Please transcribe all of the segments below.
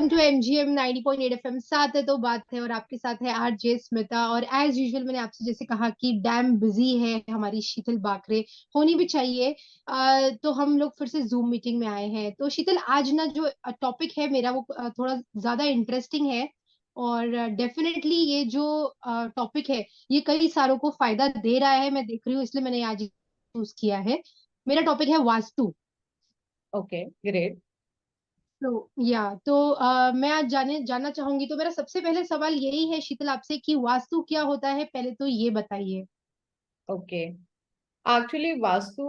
Welcome to MGM 90.8 FM. साथ है तो बात है, और आपके साथ है आरजे स्मिता। और एज यूजुअल मैंने आपसे जैसे कहा कि डैम बिजी है हमारी शीतल बाकरे, होनी भी चाहिए। तो हम लोग फिर से जूम मीटिंग में आए हैं। तो शीतल, आज ना जो टॉपिक है मेरा वो थोड़ा ज्यादा इंटरेस्टिंग है। और डेफिनेटली ये जो टॉपिक है ये कई सारों को फायदा दे रहा है, मैं देख रही हूँ, इसलिए मैंने आज चूज किया है। मेरा टॉपिक है वास्तु। Okay, great. मैं आज जानना चाहूंगी। तो मेरा सबसे पहले सवाल यही है शीतल आपसे कि वास्तु क्या होता है, पहले तो ये बताइए। ओके, एक्चुअली वास्तु,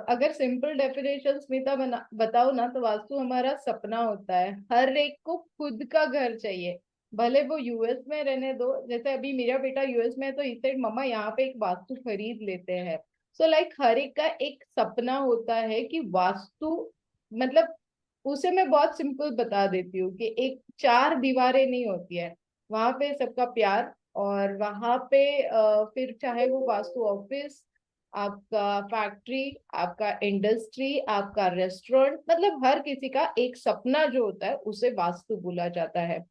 अगर सिंपल डेफिनेशन स्मिता बताओ ना, तो वास्तु हमारा सपना होता है। हर एक को खुद का घर चाहिए, भले वो यूएस में रहने दो। जैसे अभी मेरा बेटा यूएस में है, तो इसे मम्मा यहाँ पे एक वास्तु खरीद लेते हैं। सो लाइक हर एक का एक सपना होता है कि वास्तु, मतलब उसे मैं बहुत सिंपल बता देती हूँ कि एक चार दीवारें नहीं होती है, वहां पे सबका प्यार। और वहां पे फिर चाहे वो वास्तु ऑफिस, आपका फैक्ट्री, आपका इंडस्ट्री, आपका रेस्टोरेंट, मतलब हर किसी का एक सपना जो होता है उसे वास्तु बोला जाता है।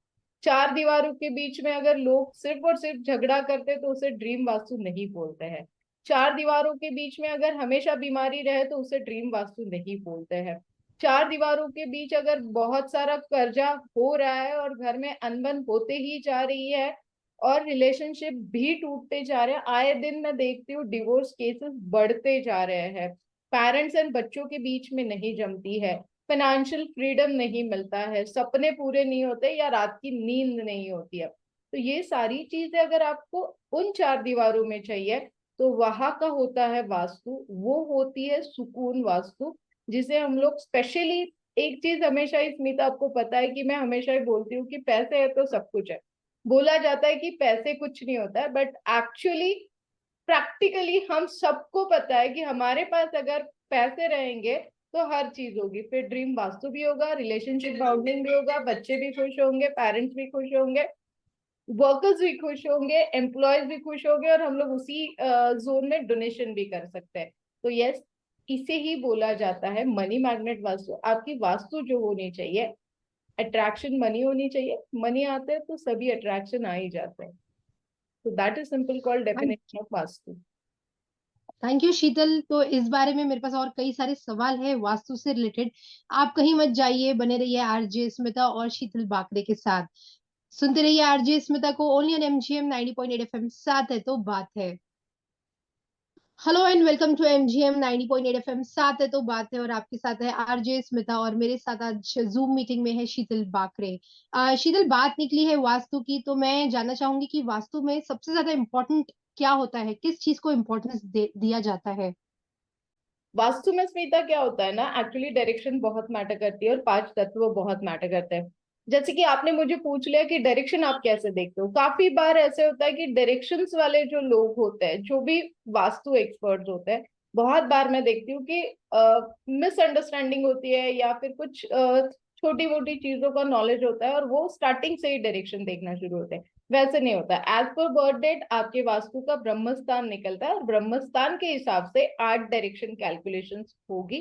चार दीवारों के बीच में अगर लोग सिर्फ और सिर्फ झगड़ा करते तो उसे ड्रीम वास्तु नहीं बोलते हैं। चार दीवारों के बीच में अगर हमेशा बीमारी रहे तो उसे ड्रीम वास्तु नहीं बोलते हैं। चार दीवारों के बीच अगर बहुत सारा कर्जा हो रहा है और घर में अनबन होते ही जा रही है और रिलेशनशिप भी टूटते जा रहे हैं, आए दिन मैं देखती हूँ डिवोर्स केसेस बढ़ते जा रहे हैं। पेरेंट्स एंड बच्चों के बीच में नहीं जमती है, फाइनेंशियल फ्रीडम नहीं मिलता है, सपने पूरे नहीं होते या रात की नींद नहीं होती है। तो ये सारी चीजें अगर आपको उन चार दीवारों में चाहिए, तो वहां का होता है वास्तु, वो होती है सुकून वास्तु, जिसे हम लोग स्पेशली, एक चीज हमेशा ही स्मिता आपको पता है कि मैं हमेशा ही बोलती हूँ कि पैसे है तो सब कुछ है। बोला जाता है कि पैसे कुछ नहीं होता है, बट एक्चुअली प्रैक्टिकली हम सबको पता है कि हमारे पास अगर पैसे रहेंगे तो हर चीज होगी। फिर ड्रीम वास्तु भी होगा, रिलेशनशिप बाउंडिंग भी होगा, बच्चे भी खुश होंगे, पेरेंट्स भी खुश होंगे, वर्कर्स भी खुश होंगे, एम्प्लॉयज भी खुश होंगे, और हम लोग उसी जोन में डोनेशन भी कर सकते हैं। तो यस, इसे ही बोला जाता है मनी मैग्नेट वास्तु। आपकी वास्तु जो होनी चाहिए, अट्रैक्शन मनी होनी चाहिए। मनी आते हैं तो सभी अट्रैक्शन आ ही जाते हैं। तो that is simple called definition of Vastu. Thank you Sheetal. तो इस बारे में मेरे पास और कई सारे सवाल है वास्तु से रिलेटेड। आप कहीं मत जाइए, बने रहिए आरजे स्मिता और शीतल बाकरे के साथ। सुनते रहिए आरजे स्मिता को ओनली ऑन एमजीएम 90.8 एफएम। साथ है तो बात है। Hello and welcome to MGM 90.8 FM. साथ है तो बात है, और आपके साथ है आरजे स्मिता, और मेरे साथ आज जूम मीटिंग में है शीतल बाकरे। शीतल, बात निकली है वास्तु की, तो मैं जानना चाहूंगी कि वास्तु में सबसे ज्यादा इम्पोर्टेंट क्या होता है, किस चीज को इम्पोर्टेंस दिया जाता है। वास्तु में स्मिता क्या होता है ना, एक्चुअली डायरेक्शन बहुत मैटर करती है और पांच तत्व बहुत मैटर करते हैं। जैसे कि आपने मुझे पूछ लिया कि डायरेक्शन आप कैसे देखते हो, काफी बार ऐसे होता है कि डायरेक्शंस वाले जो लोग होते हैं, जो भी वास्तु एक्सपर्ट्स होते हैं, बहुत बार मैं देखती हूँ कि मिसअंडरस्टैंडिंग होती है या फिर कुछ छोटी मोटी चीजों का नॉलेज होता है और वो स्टार्टिंग से ही डायरेक्शन देखना शुरू होते हैं। वैसे नहीं होता। एज पर बर्थ डेट आपके वास्तु का ब्रह्मस्थान निकलता है और ब्रह्मस्थान के हिसाब से 8 डायरेक्शन कैलकुलेशन होगी।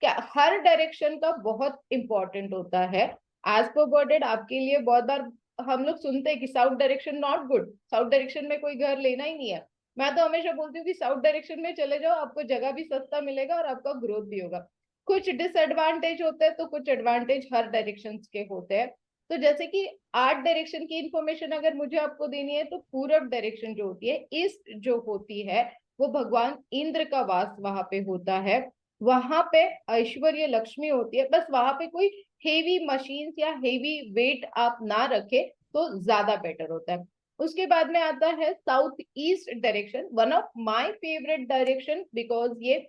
क्या हर डायरेक्शन का बहुत इंपॉर्टेंट होता है। एज पर बर्थ डेट आपके लिए बहुत बार हम लोग सुनते हैं कि south direction not good, south direction में कोई घर लेना ही नहीं है। मैं तो हमेशा बोलती हूँ कि साउथ डायरेक्शन में चले जाओ, आपको जगह भी सस्ता मिलेगा और आपका ग्रोथ भी होगा। कुछ डिसएडवांटेज होते हैं तो कुछ एडवांटेज हर डायरेक्शन के होते हैं। तो जैसे कि 8 डायरेक्शन की इंफॉर्मेशन अगर मुझे आपको देनी है, तो पूरब डायरेक्शन जो होती है, ईस्ट जो होती है, वो भगवान इंद्र का वास वहां पे होता है। वहां पे ऐश्वर्य लक्ष्मी होती है। बस वहां पे कोई हेवी मशीन्स या हेवी वेट आप ना रखे तो ज्यादा बेटर होता है। उसके बाद में आता है south east direction, one of my favourite direction, because ये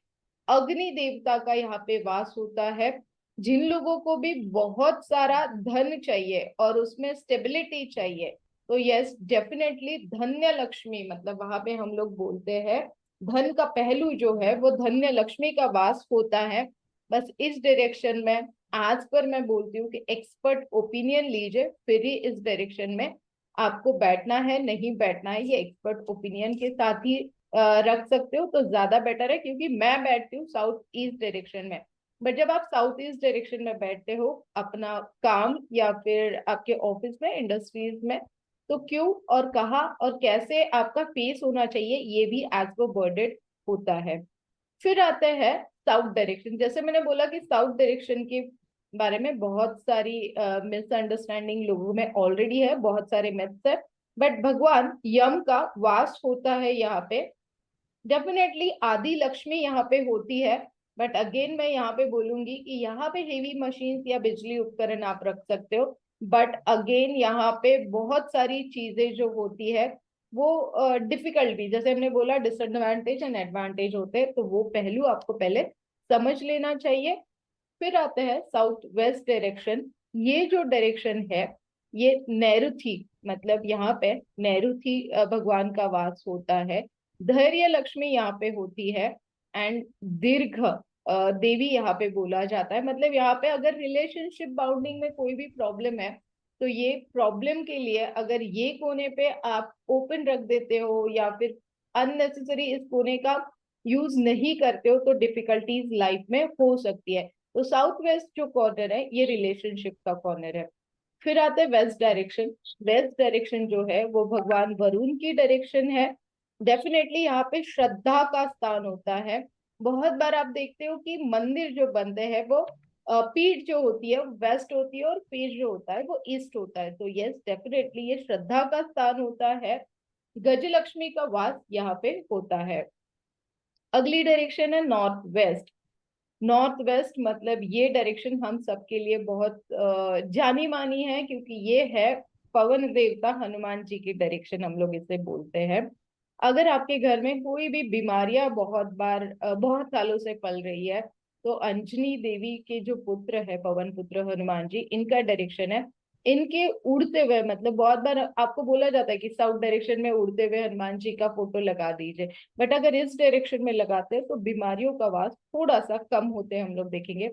अग्नि देवता का यहाँ पे वास होता है। जिन लोगों को भी बहुत सारा धन चाहिए और उसमें स्टेबिलिटी चाहिए, तो यस डेफिनेटली धन्य लक्ष्मी, मतलब वहां पे हम लोग बोलते हैं धन का पहलू जो है वो धन्य लक्ष्मी का वास होता है। बस इस डायरेक्शन में, आज पर मैं बोलती हूँ कि एक्सपर्ट ओपिनियन लीजिए, फिर ही इस डायरेक्शन में आपको बैठना है, नहीं बैठना है ये एक्सपर्ट ओपिनियन के साथ ही रख सकते हो तो ज्यादा बेटर है। क्योंकि मैं बैठती हूँ साउथ ईस्ट डायरेक्शन में। बट जब आप साउथ ईस्ट डायरेक्शन में बैठते हो अपना काम या फिर आपके ऑफिस में, इंडस्ट्रीज में, तो क्यों और कहाँ और कैसे आपका फेस होना चाहिए ये भी एज पर बर्डेड होता है। फिर आते हैं साउथ डायरेक्शन। जैसे मैंने बोला कि साउथ डायरेक्शन के बारे में बहुत सारी मिसअंडरस्टैंडिंग लोगों में ऑलरेडी है, बहुत सारे मिथ्स है। बट भगवान यम का वास होता है यहाँ पे। डेफिनेटली आदि लक्ष्मी यहाँ पे होती है। बट अगेन मैं यहाँ पे बोलूंगी कि यहाँ पे हेवी मशीन्स या बिजली उपकरण आप रख सकते हो। बट अगेन यहाँ पे बहुत सारी चीजें जो होती है वो डिफिकल्ट भी, जैसे हमने बोला डिसएडवांटेज एंड एडवांटेज होते हैं, तो वो पहलू आपको पहले समझ लेना चाहिए। फिर आते हैं साउथ वेस्ट डायरेक्शन। ये जो डायरेक्शन है ये नैऋति, मतलब यहाँ पे नैऋति भगवान का वास होता है। धैर्य लक्ष्मी यहाँ पे होती है। एंड दीर्घ देवी यहाँ पे बोला जाता है। मतलब यहाँ पे अगर रिलेशनशिप बाउंडिंग में कोई भी प्रॉब्लम है तो ये प्रॉब्लम के लिए अगर ये कोने पे आप ओपन रख देते हो या फिर अननेसेसरी इस कोने का यूज नहीं करते हो तो डिफिकल्टीज लाइफ में हो सकती है। तो साउथ वेस्ट जो कॉर्नर है ये रिलेशनशिप का कॉर्नर है। फिर आते हैं वेस्ट डायरेक्शन। वेस्ट डायरेक्शन जो है वो भगवान वरुण की डायरेक्शन है। डेफिनेटली यहाँ पे श्रद्धा का स्थान होता है। बहुत बार आप देखते हो कि मंदिर जो बनते हैं वो पीठ जो होती है वो वेस्ट होती है और पीठ जो होता है वो ईस्ट होता है। तो यस, डेफिनेटली ये श्रद्धा का स्थान होता है। गजलक्ष्मी का वास यहाँ पे होता है। अगली डायरेक्शन है नॉर्थ वेस्ट। नॉर्थ वेस्ट मतलब ये डायरेक्शन हम सबके लिए बहुत जानी मानी है, क्योंकि ये है पवन देवता हनुमान जी की डायरेक्शन, हम लोग इसे बोलते हैं। अगर आपके घर में कोई भी बीमारियां बहुत बार बहुत सालों से पल रही है तो अंजनी देवी के जो पुत्र है पवन पुत्र हनुमान जी, इनका डायरेक्शन है। इनके उड़ते हुए, मतलब बहुत बार आपको बोला जाता है कि साउथ डायरेक्शन में उड़ते हुए हनुमान जी का फोटो लगा दीजिए, बट अगर इस डायरेक्शन में लगाते हैं तो बीमारियों का वास थोड़ा सा कम होते हैं, हम लोग देखेंगे।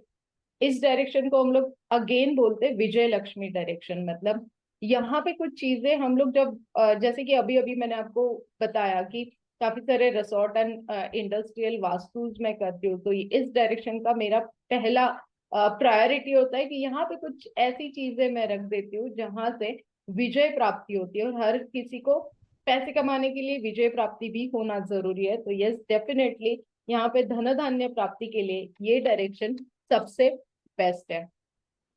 इस डायरेक्शन को हम लोग अगेन बोलते हैं विजय लक्ष्मी डायरेक्शन। मतलब यहाँ पे कुछ चीजें हम लोग जब जैसे कि अभी अभी मैंने आपको बताया कि काफी सारे रिसोर्ट एंड इंडस्ट्रियल वास्तुज में करती हूँ, तो इस डायरेक्शन का मेरा पहला प्रायोरिटी होता है कि यहाँ पे कुछ ऐसी चीजें मैं रख देती हूँ जहां से विजय प्राप्ति होती है। और हर किसी को पैसे कमाने के लिए विजय प्राप्ति भी होना जरूरी है। तो यस, डेफिनेटली यहाँ पे धन धान्य प्राप्ति के लिए ये डायरेक्शन सबसे बेस्ट है।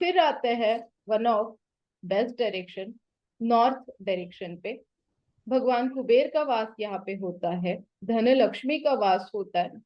फिर आते हैं one of best direction north direction पे। भगवान कुबेर का वास यहाँ पे होता है। धन लक्ष्मी का वास होता है।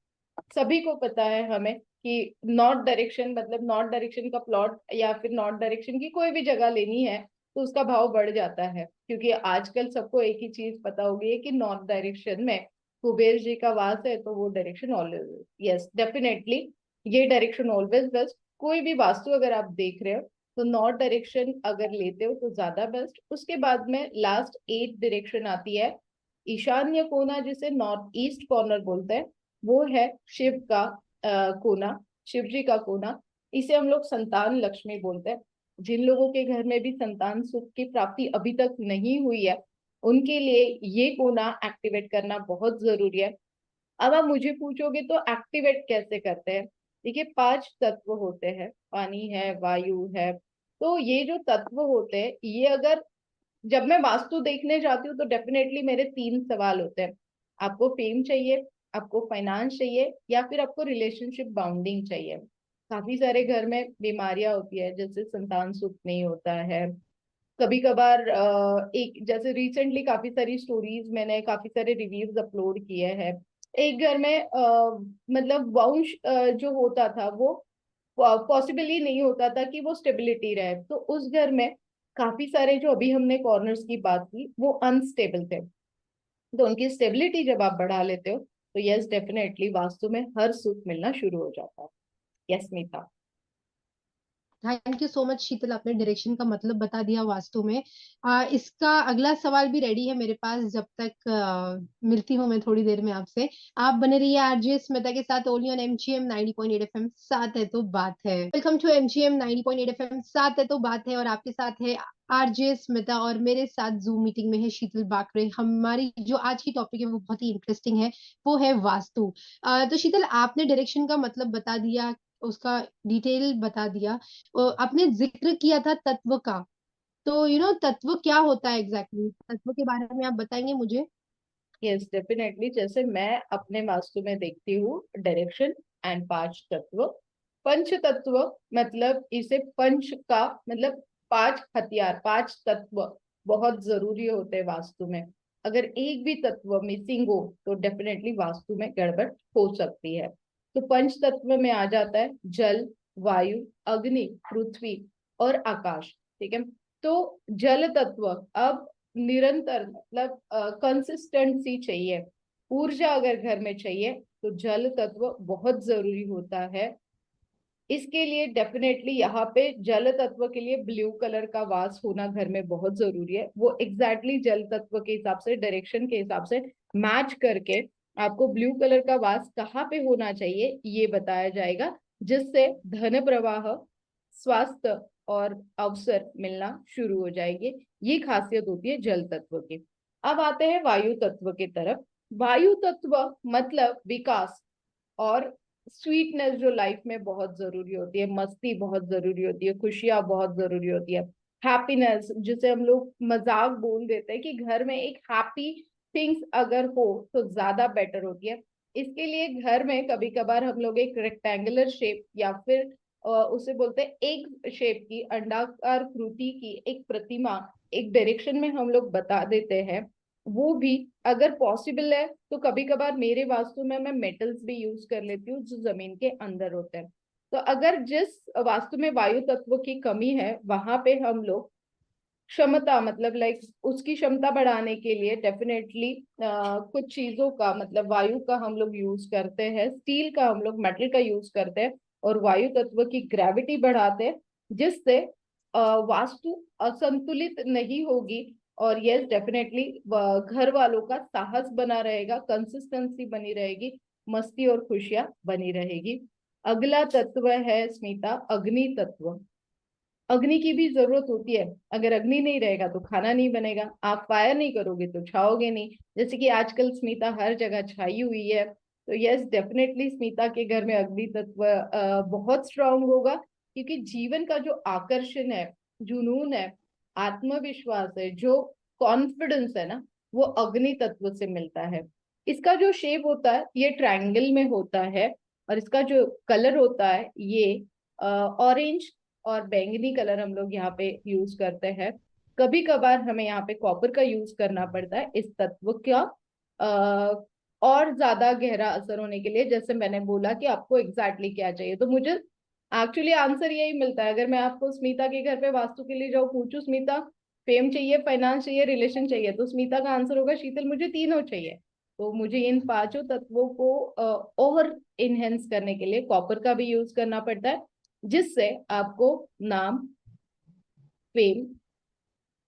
सभी को पता है हमें कि नॉर्थ डायरेक्शन, मतलब नॉर्थ डायरेक्शन का प्लॉट या फिर नॉर्थ डायरेक्शन की कोई भी जगह लेनी है तो उसका भाव बढ़ जाता है, क्योंकि आजकल सबको एक ही चीज पता हो गई है कि नॉर्थ डायरेक्शन में कुबेर जी का वास है, तो वो डायरेक्शन ऑलवेज, यस डेफिनेटली ये डायरेक्शन ऑलवेज बेस्ट। कोई भी वास्तु अगर आप देख रहे हो तो नॉर्थ डायरेक्शन अगर लेते हो तो ज्यादा बेस्ट। उसके बाद में लास्ट 8 डायरेक्शन आती है ईशान्य कोना, जिसे नॉर्थ ईस्ट कॉर्नर बोलते हैं। वो है शिव का कोना, शिव जी का कोना। इसे हम लोग संतान लक्ष्मी बोलते हैं। जिन लोगों के घर में भी संतान सुख की प्राप्ति अभी तक नहीं हुई है उनके लिए ये कोना एक्टिवेट करना बहुत जरूरी है। अब आप मुझे पूछोगे तो एक्टिवेट कैसे करते हैं। देखिए, 5 तत्व होते हैं, पानी है, वायु है। तो ये जो तत्व होते हैं ये अगर जब मैं वास्तु देखने जाती हूँ तो डेफिनेटली मेरे 3 सवाल होते हैं। आपको फेम चाहिए, आपको फाइनेंस चाहिए, या फिर आपको रिलेशनशिप बाउंडिंग चाहिए। काफी सारे घर में बीमारियां होती है, जैसे संतान सुख नहीं होता है। कभी कभार एक जैसे रिसेंटली काफी सारी स्टोरीज मैंने काफी सारे रिव्यूज अपलोड किए हैं। एक घर में मतलब वंश जो होता था वो पॉसिबल ही नहीं होता था कि वो स्टेबिलिटी रहे, तो उस घर में काफी सारे जो अभी हमने कॉर्नर्स की बात की वो अनस्टेबल थे। तो उनकी स्टेबिलिटी जब आप बढ़ा लेते हो तो यस, डेफिनेटली वास्तु में हर सुख मिलना शुरू हो जाता है। Yes Meeta. Thank you so much Sheetal, आपने डायरेक्शन का मतलब बता दिया वास्तु में। इसका अगला सवाल भी रेडी है मेरे पास, जब तक मिलती हूँ मैं थोड़ी देर में आपसे। आप बने रहिए आरजे स्मिता के साथ ओनली ऑन एमजीएम 90.8 एफएम। साथ है तो बात है। वेलकम टू एमजीएम 90.8 एफएम, साथ है तो बात है। और आपके साथ है आरजे स्मिता, और मेरे साथ जूम मीटिंग में है शीतल बाकरे। हमारी जो आज की टॉपिक है वो बहुत ही इंटरेस्टिंग है, वो है वास्तु। तो शीतल, आपने डायरेक्शन का मतलब बता दिया, उसका डिटेल बता दिया। आपने जिक्र किया था तत्व का, तो तत्व क्या होता है एग्जैक्टली तत्व के बारे में आप बताएंगे मुझे? यस डेफिनेटली, जैसे मैं अपने वास्तु में देखती हूँ डायरेक्शन एंड पांच तत्व। पंच तत्व मतलब इसे पंच का मतलब पांच हथियार, पांच तत्व बहुत जरूरी होते हैं वास्तु में। अगर एक भी तत्व मिसिंग हो तो डेफिनेटली वास्तु में गड़बड़ हो सकती है। तो पंच तत्व में आ जाता है जल, वायु, अग्नि, पृथ्वी और आकाश। ठीक है। तो जल तत्व, अब निरंतर मतलब कंसिस्टेंसी चाहिए, ऊर्जा अगर घर में चाहिए तो जल तत्व बहुत जरूरी होता है। इसके लिए डेफिनेटली यहाँ पे जल तत्व के लिए ब्लू कलर का वास होना घर में बहुत जरूरी है। वो एग्जैक्टली जल तत्व के हिसाब से, डायरेक्शन के हिसाब से मैच करके आपको ब्लू कलर का वास कहाँ पे होना चाहिए ये बताया जाएगा, जिससे धन प्रवाह, स्वास्थ्य और अवसर मिलना शुरू हो जाएंगे। ये खासियत होती है जल तत्व की। अब आते हैं वायु तत्व की तरफ। वायु तत्व मतलब विकास और स्वीटनेस जो लाइफ में बहुत जरूरी होती है, मस्ती बहुत जरूरी होती है, खुशियां बहुत जरूरी होती है, हैप्पीनेस जिसे हम लोग मजाक बोल देते हैं कि घर में एक हैप्पी थिंग्स अगर हो तो ज्यादा बेटर होती है। इसके लिए घर में कभी कभार हम लोग एक रेक्टेंगुलर शेप या फिर उसे बोलते हैं एक शेप की अंडाकार कृति की एक प्रतिमा एक डायरेक्शन में हम लोग बता देते हैं। वो भी अगर पॉसिबल है तो कभी कभार मेरे वास्तु में मैं मेटल्स भी यूज कर लेती हूँ जो जमीन के अंदर होते हैं। तो अगर जिस वास्तु में वायु तत्व की कमी है वहां पे हम लोग क्षमता मतलब लाइक उसकी क्षमता बढ़ाने के लिए डेफिनेटली कुछ चीजों का मतलब वायु का हम लोग यूज करते हैं, स्टील का हम लोग मेटल का यूज करते हैं और वायु तत्व की ग्रेविटी बढ़ाते हैं, जिससे वास्तु असंतुलित नहीं होगी। और यस डेफिनेटली घर वालों का साहस बना रहेगा, कंसिस्टेंसी बनी रहेगी, मस्ती और खुशियां बनी रहेगी। अगला तत्व है स्मिता अग्नि तत्व। अग्नि की भी जरूरत होती है। अगर अग्नि नहीं रहेगा तो खाना नहीं बनेगा, आप फायर नहीं करोगे तो छाओगे नहीं। जैसे कि आजकल स्मिता हर जगह छाई हुई है। तो यस डेफिनेटली स्मिता के घर में अग्नि तत्व बहुत स्ट्रांग होगा, क्योंकि जीवन का जो आकर्षण है, जुनून है, आत्मविश्वास है, जो कॉन्फिडेंस है ना, वो अग्नि तत्व से मिलता है। इसका जो शेप होता है ये ट्रायंगल में होता है और इसका जो कलर होता है ये ऑरेंज और बैंगनी कलर हम लोग यहाँ पे यूज करते हैं। कभी कभार हमें यहाँ पे कॉपर का यूज करना पड़ता है इस तत्व का और ज्यादा गहरा असर होने के लिए। जैसे मैंने बोला कि आपको एग्जैक्टली क्या चाहिए, तो मुझे एक्चुअली आंसर यही मिलता है। अगर मैं आपको स्मिता के घर पे वास्तु के लिए जाऊँ, पूछू स्मिता फेम चाहिए, फाइनेंस चाहिए, रिलेशन चाहिए, तो स्मिता का आंसर होगा शीतल मुझे तीनों चाहिए। तो मुझे इन पांचों तत्वों को और इनहेंस करने के लिए कॉपर का भी यूज करना पड़ता है, जिससे आपको नाम, फेम,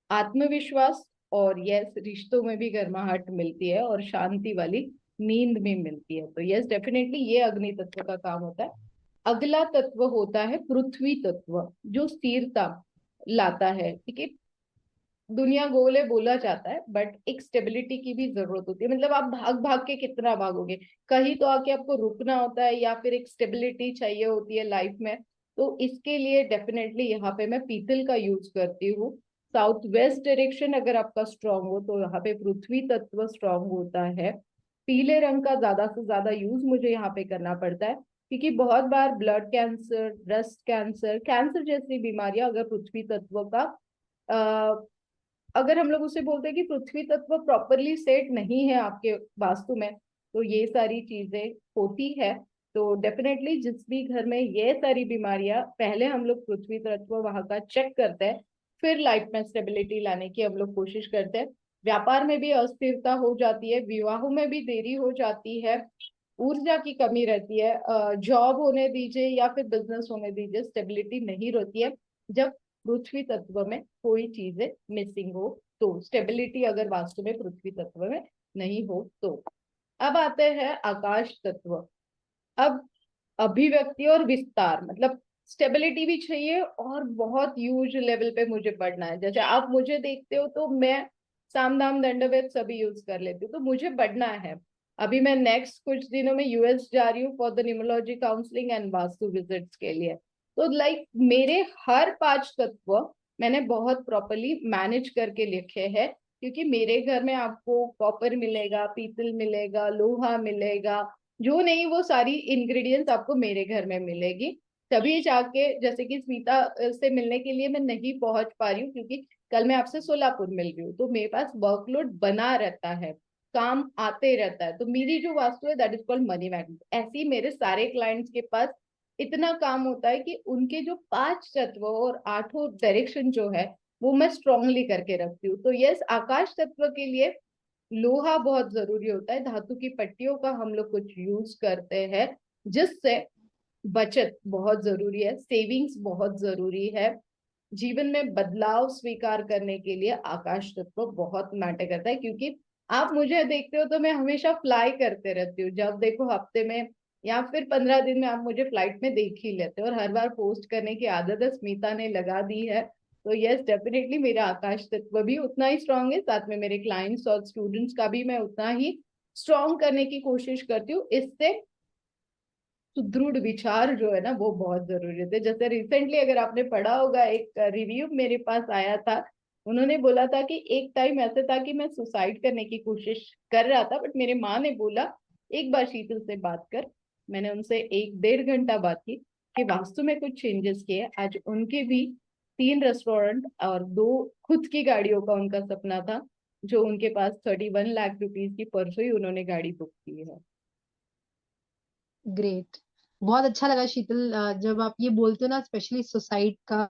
आत्मविश्वास और यस रिश्तों में भी गर्माहट मिलती है और शांति वाली नींद भी मिलती है। तो यस डेफिनेटली ये अग्नि तत्व का काम होता है। अगला तत्व होता है पृथ्वी तत्व, जो स्थिरता लाता है। ठीक है। दुनिया गोल है बोला जाता है, बट एक स्टेबिलिटी की भी जरूरत होती है। मतलब आप भाग भाग के कितना भागोगे, कहीं तो आके आपको रुकना होता है या फिर एक स्टेबिलिटी चाहिए होती है लाइफ में। तो इसके लिए डेफिनेटली यहाँ पे मैं पीतल का यूज करती हूँ। साउथ वेस्ट डायरेक्शन अगर आपका स्ट्रांग हो तो यहाँ पे पृथ्वी तत्व स्ट्रांग होता है। पीले रंग का ज्यादा से ज्यादा यूज मुझे यहाँ पे करना पड़ता है, क्योंकि बहुत बार blood cancer, breast cancer, cancer जैसी बीमारियां अगर पृथ्वी तत्व का अगर हम लोग उसे बोलते हैं कि पृथ्वी तत्व प्रॉपरली सेट नहीं है आपके वास्तु में, तो ये सारी चीजें होती है। तो डेफिनेटली जिस भी घर में ये सारी बीमारियां, पहले हम लोग पृथ्वी तत्व वहां का चेक करते हैं, फिर लाइफ में स्टेबिलिटी लाने की हम लोग कोशिश करते हैं। व्यापार में भी अस्थिरता हो जाती है, विवाहों में भी देरी हो जाती है, ऊर्जा की कमी रहती है, जॉब होने दीजिए या फिर बिजनेस होने दीजिए, स्टेबिलिटी नहीं रहती है जब पृथ्वी तत्व में कोई चीजें मिसिंग हो। तो स्टेबिलिटी अगर वास्तु में पृथ्वी तत्व में नहीं हो तो। अब आते हैं आकाश तत्व। अब अभिव्यक्ति और विस्तार मतलब स्टेबिलिटी भी चाहिए और बहुत ह्यूज लेवल पे मुझे बढ़ना है। जैसे आप मुझे देखते हो तो मैं साम दाम दंडभेद सभी यूज कर लेती हूँ, तो मुझे बढ़ना है। अभी मैं नेक्स्ट कुछ दिनों में यूएस जा रही हूँ for the numerology counselling and vastu visits के लिए। तो लाइक मेरे हर 5 तत्व मैंने बहुत प्रॉपरली मैनेज करके लिखे हैं, क्योंकि मेरे घर में आपको कॉपर मिलेगा, पीतल मिलेगा, लोहा मिलेगा, जो नहीं वो सारी इंग्रेडिएंट्स आपको मेरे घर में मिलेगी। तभी जाके, जैसे कि स्मिता से मिलने के लिए मैं नहीं पहुंच पा रही हूँ, क्योंकि कल मैं आपसे सोलापुर मिल रही हूँ, तो मेरे पास वर्कलोड बना रहता है, काम आते रहता है। तो मेरी जो वास्तु है that is called money magnet. ऐसे ही मेरे सारे क्लाइंट्स के पास इतना काम होता है कि उनके जो 5 तत्व और 8 डायरेक्शन जो है वो मैं स्ट्रांगली करके रखती हूँ। तो यस, आकाश तत्व के लिए लोहा बहुत जरूरी होता है, धातु की पट्टियों का हम लोग कुछ यूज करते हैं, जिससे बचत बहुत जरूरी है, सेविंग्स बहुत जरूरी है। जीवन में बदलाव स्वीकार करने के लिए आकाश तत्व बहुत मैटर करता है, क्योंकि आप मुझे देखते हो तो मैं हमेशा फ्लाई करते रहती हूँ। जब देखो हफ्ते में या फिर 15 दिन में आप मुझे फ्लाइट में देख ही लेते हो, और हर बार पोस्ट करने की आदत स्मिता ने लगा दी है। तो यस, डेफिनेटली मेरा आकाश तत्व भी उतना ही स्ट्रांग है, साथ में मेरे क्लाइंट्स और स्टूडेंट्स का भी मैं उतना ही स्ट्रांग करने की कोशिश करती हूँ। इससे सुदृढ़ विचार जो है ना वो बहुत जरूरी होते हैं। जैसे रिसेंटली अगर आपने पढ़ा होगा, एक रिव्यू मेरे पास आया था, उन्होंने बोला था कि एक टाइम ऐसे था कि मैं सुसाइड करने की कोशिश कर रहा था, बट मेरे माँ ने बोला एक बार शीतल से बात कर। मैंने उनसे 1-1.5 घंटा बात की कि वास्तु में कुछ चेंजेस किए। आज उनके भी 3 रेस्टोरेंट और 2 खुद की गाड़ियों का उनका सपना था, जो उनके पास 31 लाख रुपीज की परसों ही उन्होंने गाड़ी बुक की है। ग्रेट। बहुत अच्छा लगा शीतल, जब आप ये बोलते हो ना, स्पेशली सुसाइड का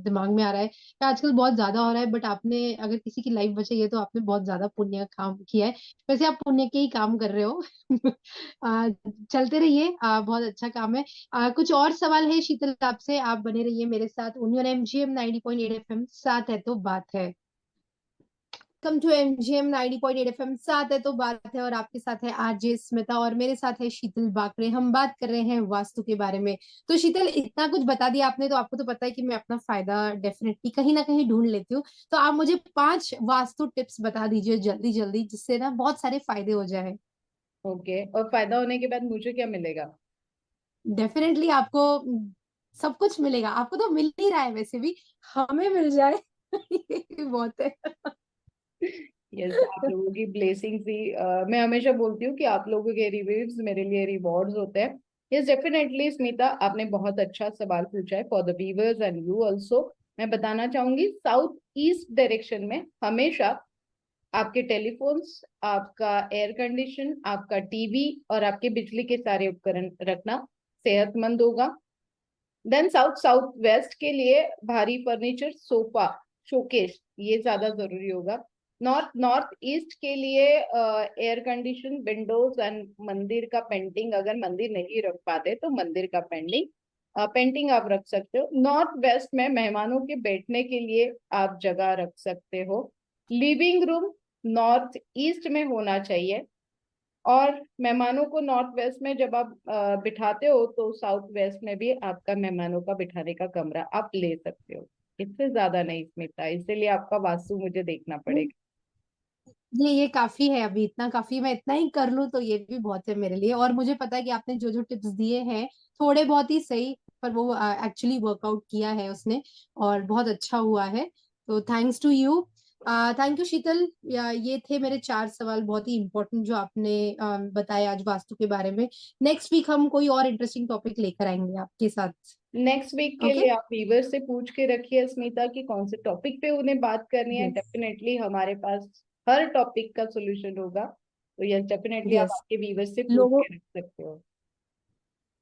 दिमाग में आ रहा है कि आजकल बहुत ज्यादा हो रहा है, बट आपने अगर किसी की लाइफ बचाई है तो आपने बहुत ज्यादा पुण्य काम किया है। वैसे आप पुण्य के ही काम कर रहे हो। चलते रहिए, बहुत अच्छा काम है। कुछ और सवाल है शीतल आपसे, आप बने रहिए मेरे साथ। यूनियन एमजीएम 90.8 एफएम, साथ है तो बात है। वेलकम टू एमजीएम 90.8 एफएम, साथ है तो बात है, और आपके साथ है आरजे स्मिता, और मेरे साथ है शीतल बाकरे। हम बात कर रहे हैं वास्तु के बारे में। तो शीतल, इतना कुछ बता दिया आपने, तो आपको तो पता है कि मैं अपना फायदा डेफिनेटली कहीं ना कहीं ढूंढ लेती हूँ। तो आप मुझे 5 वास्तु टिप्स बता दीजिए जल्दी जल्दी, जिससे ना बहुत सारे फायदे हो जाए। ओके, और फायदा होने के बाद मुझे क्या मिलेगा? डेफिनेटली आपको सब कुछ मिलेगा, आपको तो मिल ही रहा है वैसे भी, हमें मिल जाए। ये भी बहुत है। यस, आप लोगों की ब्लेसिंग्स ही मैं हमेशा बोलती हूँ कि आप लोगों के रिव्यूज मेरे लिए रिवॉर्ड्स होते हैं। यस, डेफिनेटली स्मिता, आपने बहुत अच्छा सवाल पूछा है for the viewers and you also. मैं बताना चाहूंगी, साउथ ईस्ट डायरेक्शन में हमेशा आपके टेलीफोन्स, आपका एयर कंडीशन, आपका टीवी और आपके बिजली के सारे उपकरण रखना सेहतमंद होगा। देन साउथ साउथ वेस्ट के लिए भारी फर्नीचर, सोफा, शोकेस, ये ज्यादा जरूरी होगा। नॉर्थ नॉर्थ ईस्ट के लिए एयर कंडीशन, विंडोज एंड मंदिर का पेंटिंग, अगर मंदिर नहीं रख पाते तो मंदिर का पेंटिंग आप रख सकते हो। नॉर्थ वेस्ट में मेहमानों के बैठने के लिए आप जगह रख सकते हो। लिविंग रूम नॉर्थ ईस्ट में होना चाहिए, और मेहमानों को नॉर्थ वेस्ट में जब आप बिठाते हो तो साउथ वेस्ट में भी आपका मेहमानों का बिठाने का कमरा आप ले सकते हो। इससे ज्यादा नहीं स्मिता, इसीलिए आपका वास्तु मुझे देखना पड़ेगा। ये काफी है, अभी इतना काफी, मैं इतना ही कर लूं तो ये भी बहुत है मेरे लिए। और मुझे पता है कि आपने जो जो टिप्स दिए हैं, थोड़े बहुत ही सही, पर वो एक्चुअली वर्कआउट किया है उसने, और बहुत अच्छा हुआ है। तो thanks to you. Thank you Sheetal. ये थे मेरे 4 सवाल, बहुत ही इंपॉर्टेंट, जो आपने बताया आज वास्तु के बारे में। नेक्स्ट वीक हम कोई और इंटरेस्टिंग टॉपिक लेकर आएंगे आपके साथ। नेक्स्ट वीक के ओके। लिए आप वीवर से पूछ के रखिए स्मिता कि कौन से टॉपिक पे उन्हें बात करनी है। यस। डेफिनेटली हमारे पास हर टॉपिक का सोल्यूशन होगा। तो यस, डेफिनेटली आप यस। आपके वीवर से पूछ लोगों के रख सकते हो।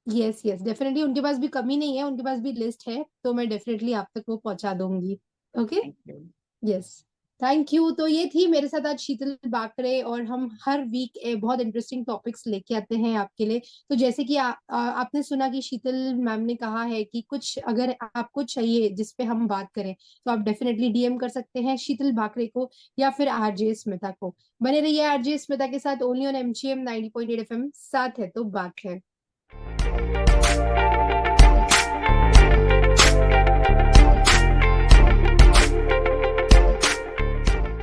यस यस, डेफिनेटली उनके पास भी कमी नहीं है, उनके पास भी लिस्ट है, तो मैं डेफिनेटली आप तक वो पहुंचा दूंगी। Okay. Thank you. Yes. Thank you. तो ये थी मेरे साथ आज शीतल बाकरे, और हम हर वीक बहुत इंटरेस्टिंग टॉपिक्स लेके आते हैं आपके लिए। तो जैसे कि आपने सुना कि शीतल मैम ने कहा है कि कुछ अगर आपको चाहिए जिस पे हम बात करें, तो आप डेफिनेटली डीएम कर सकते हैं शीतल बाकरे को, या फिर आरजे स्मिता को। बने रहिए आरजे स्मिता के साथ, ओनली ऑन एमजीएम 90.8 एफएम, साथ है तो बात है।